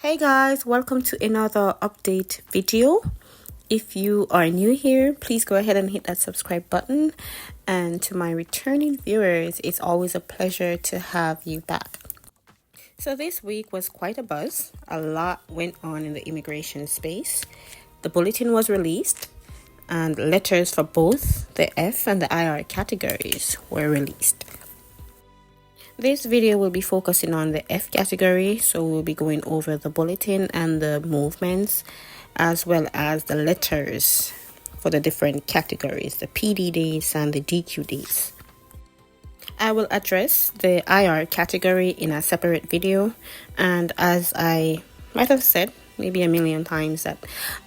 Hey guys, welcome to another update video. If you are new here, please go ahead and hit that subscribe button. And to my returning viewers, it's always a pleasure to have you back. So this week was quite a buzz. A lot went on in the immigration space. The bulletin was released and letters for both the F and the IR categories were released. This video will be focusing on the F category, so we'll be going over the bulletin and the movements, as well as the letters for the different categories, the PD dates and the DQ dates. I will address the IR category in a separate video, and as I might have said maybe a million times, that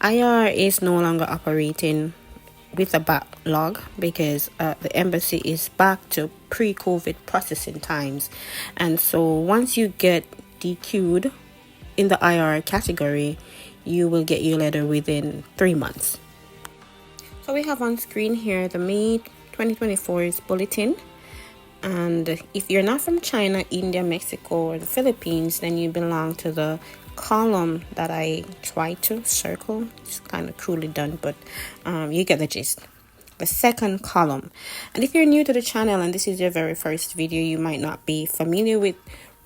IR is no longer operating with a backlog because the embassy is back to pre-COVID processing times, and so once you get DQ'd in the IR category, you will get your letter within 3 months. So we have on screen here the May 2024's bulletin, and if you're not from China, India, Mexico, or the Philippines, then you belong to the column that I tried to circle. It's kind of cruelly done, but you get the gist. The second column. And if you're new to the channel and this is your very first video, you might not be familiar with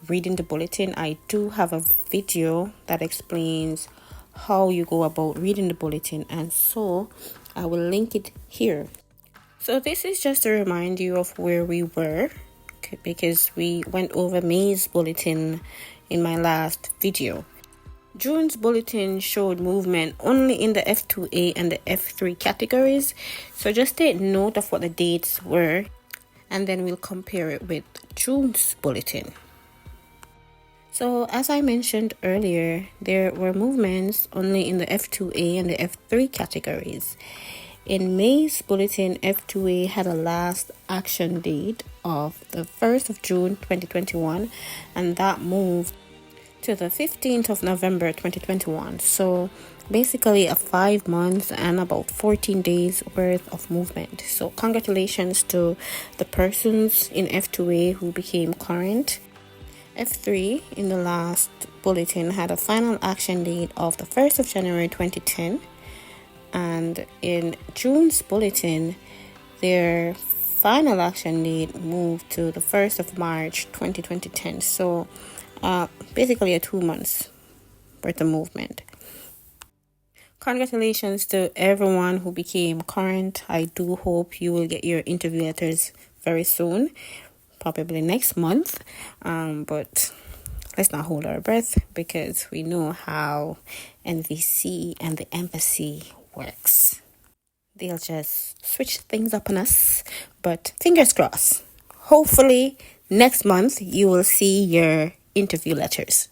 reading the bulletin. I do have a video that explains how you go about reading the bulletin, and so I will link it here. So this is just to remind you of where we were, because we went over May's bulletin in my last video. June's bulletin showed movement only in the F2A and the F3 categories, so just take note of what the dates were, and then we'll compare it with June's bulletin. So as I mentioned earlier, there were movements only in the F2A and the F3 categories. In May's bulletin, F2A had a last action date of the 1st of June 2021, and that moved to the 15th of November 2021. So basically a 5 months and about 14 days worth of movement. So congratulations to the persons in F2A who became current. F3 in the last bulletin had a final action date of the 1st of January 2010. And in June's bulletin, their final action date moved to the 1st of March 2010. So basically a 2 months worth of movement. Congratulations to everyone who became current. I do hope you will get your interview letters very soon, probably next month. But let's not hold our breath, because we know how NVC and the embassy works. They'll just switch things up on us, but fingers crossed. Hopefully next month you will see your interview letters.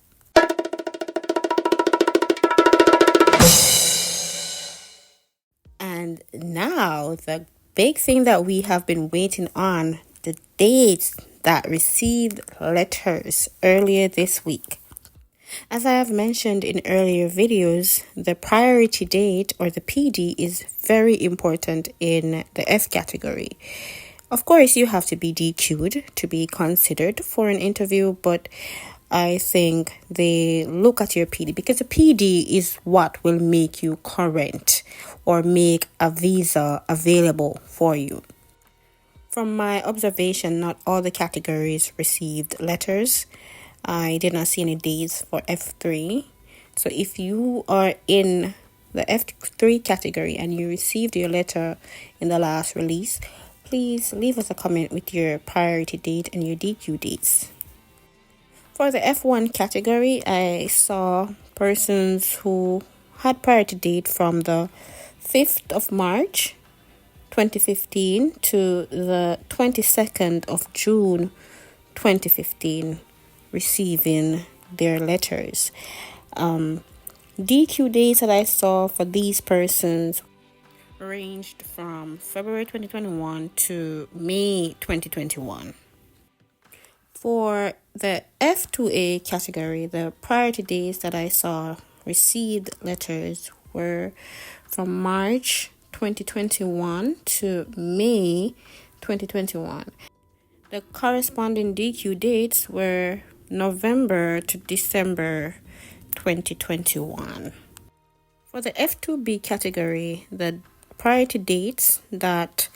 And now the big thing that we have been waiting on, the dates that received letters earlier this week. As I have mentioned in earlier videos, the priority date, or the PD, is very important in the F category. Of course, you have to be DQ'd to be considered for an interview, but I think they look at your PD, because the PD is what will make you current or make a visa available for you. From my observation, not all the categories received letters. I did not see any dates for F3. So if you are in the F3 category and you received your letter in the last release, please leave us a comment with your priority date and your DQ dates. For the F1 category, I saw persons who had priority date from the 5th of March 2015 to the 22nd of June 2015 receiving their letters. DQ dates that I saw for these persons ranged from February 2021 to May 2021. For the F2A category, the priority dates that I saw received letters were from March 2021 to May 2021. The corresponding DQ dates were November to December 2021. For the F2B category, the priority dates that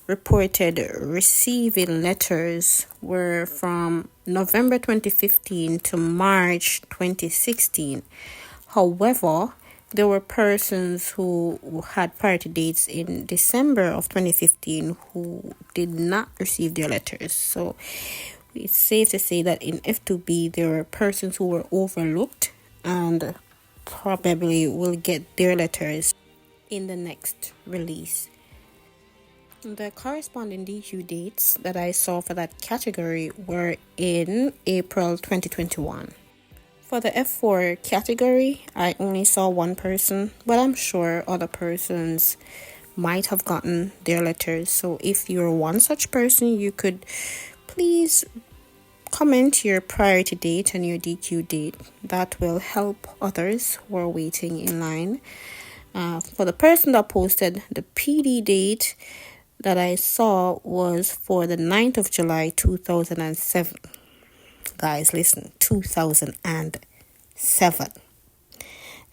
reported receiving letters were from November 2015 to March 2016. However, there were persons who had priority dates in December of 2015 who did not receive their letters. So it's safe to say that in F2B, there were persons who were overlooked and probably will get their letters in the next release. The corresponding DQ dates that I saw for that category were in April 2021. For the F4 category, I only saw one person, but I'm sure other persons might have gotten their letters. So if you're one such person, you could please comment your priority date and your DQ date. That will help others who are waiting in line. For the person that posted the PD date that I saw was for the 9th of July 2007. Guys, listen, 2007.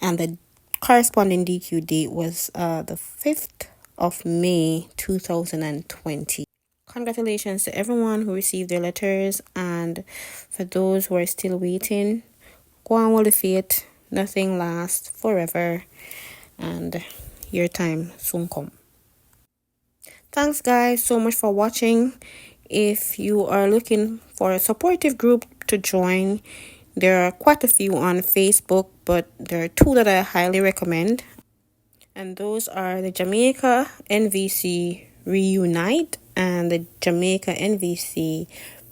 And the corresponding DQ date was the 5th of May 2020. Congratulations to everyone who received their letters, and for those who are still waiting, go on with the faith. Nothing lasts forever, and your time soon come. Thanks guys so much for watching. If you are looking for a supportive group to join, there are quite a few on Facebook, but there are two that I highly recommend, and those are the Jamaica NVC Reunite and the Jamaica NVC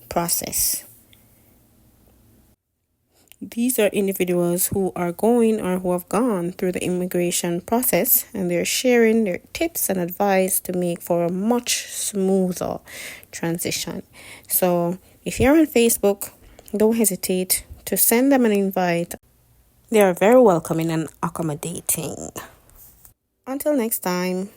Process. These are individuals who are going or who have gone through the immigration process, and they're sharing their tips and advice to make for a much smoother transition. So if you're on Facebook, don't hesitate to send them an invite. They are very welcoming and accommodating. Until next time.